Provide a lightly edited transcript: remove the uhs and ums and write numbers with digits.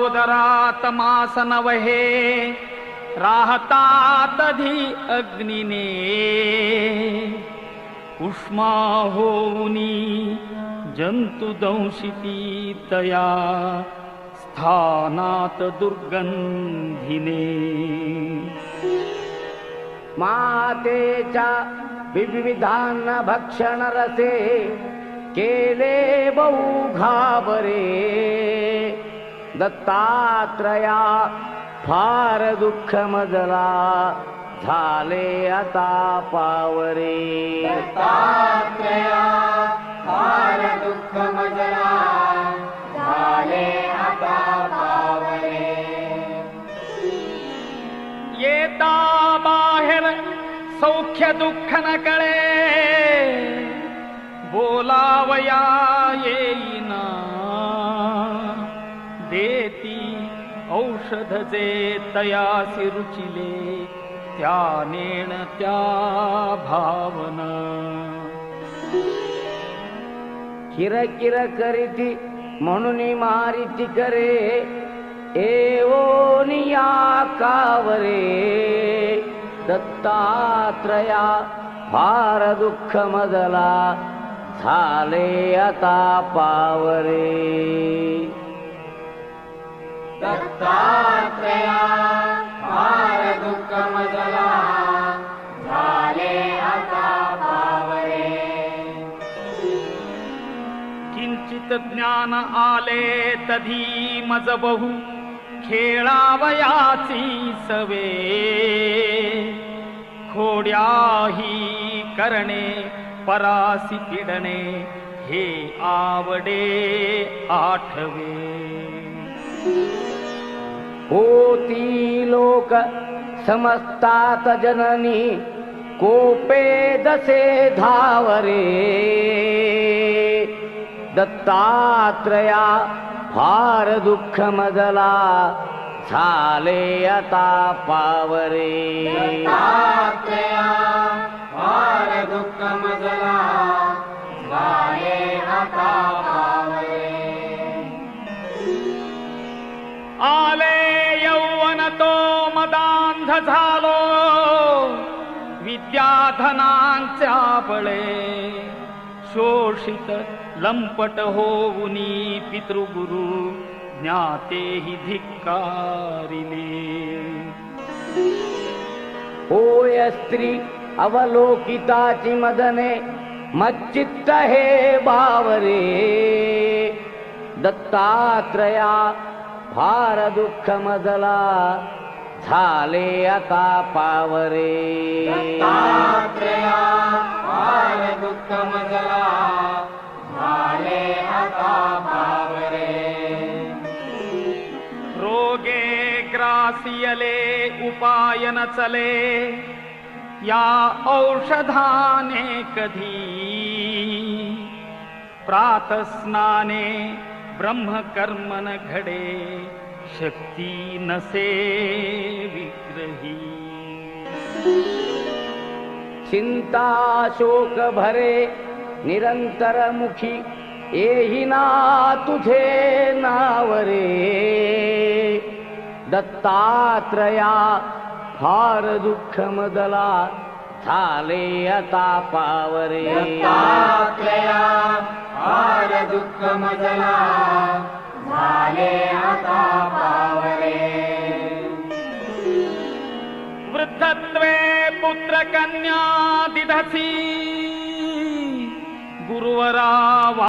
उदरात मास नवहे राहतात धी अग्निने उष्मा होऊनी जंतु दंशिती तया स्थानात दुर्गंधिने मातेच्या विविधान भक्षण रसे केले बहु घाबरे दत्तात्रया फार दुःख मजला झाले आता पावरे दत्तात्रया फार दुःख मजला झाले आता पावरे येता बाहेर सौख्य दुःख न कळे बोलावया येईना देती औषध जे तयासी रुचिले त्या नेण त्या भावना किरकिर करीती म्हणून मारिती करे एवोनिया कावरे दत्तात्रया फार दुःख मजला झाले आता पावरे दत्तात्रया फार दुःख मजला झाले आता पावरे किंचित ज्ञान आले तधी मज बहु खेळावयाची सवे खोड्याही करणे परासी पिडणे हे आवडे आठवे होती लोक समजतात जननी कोपे दसे धावरे दत्तात्रया फार दुःख मजला झाले आता पावरे दत्तात्रया फार दुःख मजला झाले आता पावरे आले यौवन तो मदांध झालो विद्याधनांच्या बळे शोषित लंपट होऊनी पितृगुरु ज्ञातेहि धिक्कारिले होय स्त्री अवलोकिताची मदने मच्चित्त हे बावरे दत्तात्रया फार दुःख मजला झाले आता पावरे दत्तात्रया फार दुःख मजला झाले आता पावरे रोगे ग्रासियले उपाय न चले या औषधाने कधी प्रातस्नाने ब्रह्मकर्मन घडे शक्ती नसे विग्रही चिंता शोक भरे निरंतर मुखी येही ना तुझे नावरे दत्तात्रया फार दुःख मजला झाले आता पावरे दत्तात्रया फार दुःख मजला झाले आता पावरे वृद्धत्वे पुत्र कन्या दिधसी गुरुवरा